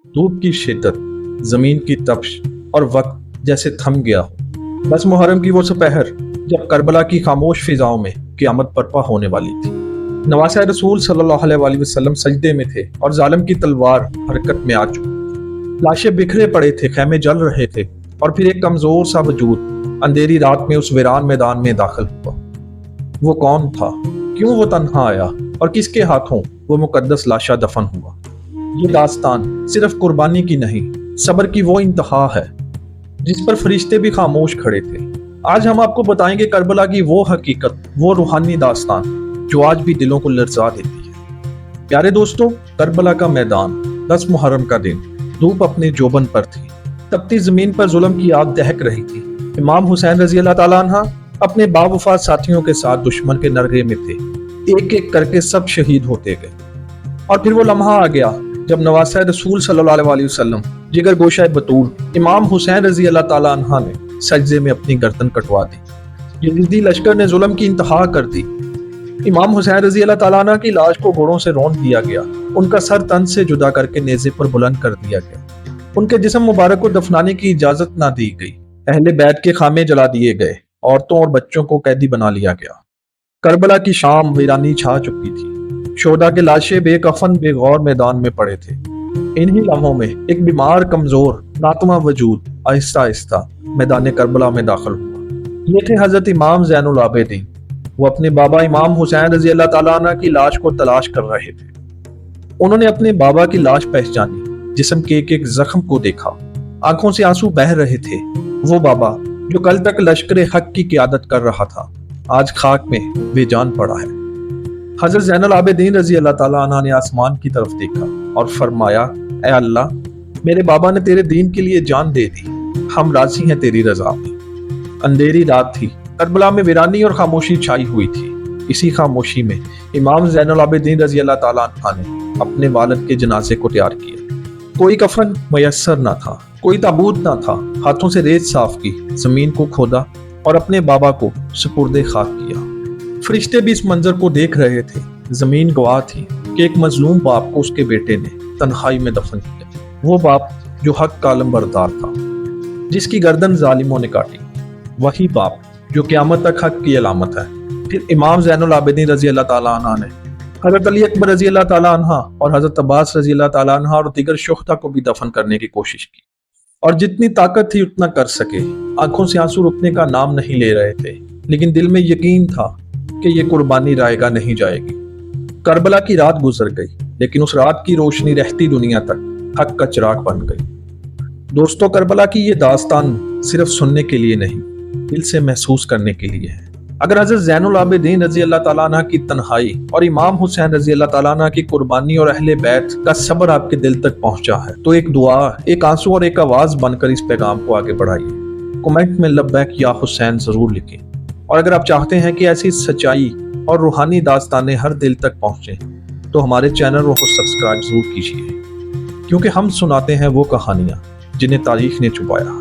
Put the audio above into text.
धूप की शिद्दत, जमीन की तपश और वक्त जैसे थम गया हो। बस मुहर्रम की वो दोपहर जब करबला की खामोश फिजाओं में क़यामत बर्पा होने वाली थी। नवासे रसूल सल्लल्लाहु अलैहि वसल्लम सजदे में थे और जालिम की तलवार हरकत में आ चुकी थी। लाशें बिखरे पड़े थे, खैमे जल रहे थे और फिर एक कमजोर सा वजूद अंधेरी रात में उस वीरान मैदान में दाखिल हुआ। वो कौन था, क्यों वो तन्हा आया और किसके हाथों वो मुकद्दस लाशा दफन हुआ। ये दास्तान सिर्फ कुर्बानी की नहीं, सब्र की वो इंतहा है जिस पर फरिश्ते भी खामोश खड़े थे। आज हम आपको बताएंगे करबला की वो हकीकत, वो रूहानी दास्तान जो आज भी दिलों को लर्जा देती है। प्यारे दोस्तों, करबला का मैदान, 10 मुहर्रम का दिन, धूप अपने जोबन पर थी। तपती जमीन पर जुल्म की आग दहक रही थी। इमाम हुसैन रजी अल्लाह ताला अन्हा अपने बावफात साथियों के साथ दुश्मन के नरगे में थे। एक एक करके सब शहीद होते गए और फिर वो लम्हा आ गया जब नवासे रसूल सल्लल्लाहु अलैहि वसल्लम जिगर गोशा बतूल इमाम हुसैन रजी अल्लाह ताला अन्हा ने सजदे में अपनी गर्दन कटवा दी। यजीदी लश्कर ने जुल्म की इंतहा कर दी। इमाम हुसैन रजी अल्लाह ताला अन्हा की लाश को घोड़ों से रौंद दिया गया, उनका सर तन से जुदा करके नेज़े पर बुलंद कर दिया गया। उनके जिस्म मुबारक को दफनाने की इजाजत ना दी गई। अहले बैत के खामे जला दिए गए, औरतों और बच्चों को कैदी बना लिया गया। करबला की शाम वीरानी छा चुकी थी। शोदा के लाशें बेकफन बेगौर मैदान में पड़े थे। इन्हीं लम्हों में एक बीमार कमजोर नातमा वजूद आहिस्ता आहिस्ता मैदान करबला में दाखिल हुआ। ये थे हजरत इमाम ज़ैनुल आबिदीन। वो अपने बाबा इमाम हुसैन रजी अल्लाह ताला अन्हु की लाश को तलाश कर रहे थे। उन्होंने अपने बाबा की लाश पहचानी, जिस्म के एक जख्म को देखा, आंखों से आंसू बह रहे थे। वो बाबा जो कल तक लश्कर हक की क़यादत कर रहा था, आज खाक में बेजान पड़ा है। हजरत ज़ैनुल आबिदीन रजी अल्लाह ताला अन्हु ने आसमान की तरफ देखा और फरमाया, ऐ अल्लाह, मेरे बाबा ने तेरे दीन के लिए जान दे दी, हम राजी हैं तेरी रजा में। अंधेरी रात थी, करबला में वीरानी और खामोशी छाई हुई थी। इसी खामोशी में इमाम ज़ैनुल आबिदीन रजी अल्लाह ताला अन्हु ने अपने वालिद के जनाजे को तैयार किया। कोई कफन मयस्सर ना था, कोई ताबूत ना था। हाथों से रेत साफ की, जमीन को खोदा और अपने बाबा को सुपुर्दे खाक किया। फरिश्ते भी इस मंजर को देख रहे थे। जमीन गवाह थी कि एक मजलूम बाप को उसके बेटे ने तन्हाई में दफन किया। वो बाप जो हक का अलमबरदार था, जिसकी गर्दन जालिमों ने काटी। वही बाप जो क़यामत तक हक की अलामत है। फिर इमाम ज़ैनुल आबिदीन रजी अल्लाह ताला अन्हु ने हज़रत अली अकबर रजी अल्लाह ताला अन्हा और हज़रत अब्बास रजी अल्लाह ताला अन्हा और दीगर शुहदा को भी दफन करने की कोशिश की और जितनी ताकत थी उतना कर सके। आंखों से आंसू रुकने का नाम नहीं ले रहे थे, लेकिन दिल में यकीन था कि ये कुर्बानी रायगा नहीं जाएगी। करबला की रात गुजर गई, लेकिन उस रात की रोशनी रहती दुनिया तक हक का चिराग बन गई। दोस्तों, करबला की ये दास्तान सिर्फ सुनने के लिए नहीं, दिल से महसूस करने के लिए है। अगर हज़रत ज़ैनुल आबिदीन रजी अल्लाह ताला अन्हु की तन्हाई और इमाम हुसैन रजी अल्लाह ताला अन्हु की कुर्बानी और अहले बैत का सब्र आपके दिल तक पहुंचा है, तो एक दुआ, एक आंसू और एक आवाज बनकर इस पैगाम को आगे बढ़ाइए। कमेंट में लब्बैक या हुसैन जरूर लिखें। और अगर आप चाहते हैं कि ऐसी सच्चाई और रूहानी दास्तानें हर दिल तक पहुंचे, तो हमारे चैनल को सब्सक्राइब जरूर कीजिए, क्योंकि हम सुनाते हैं वो कहानियां जिन्हें तारीख ने छुपाया।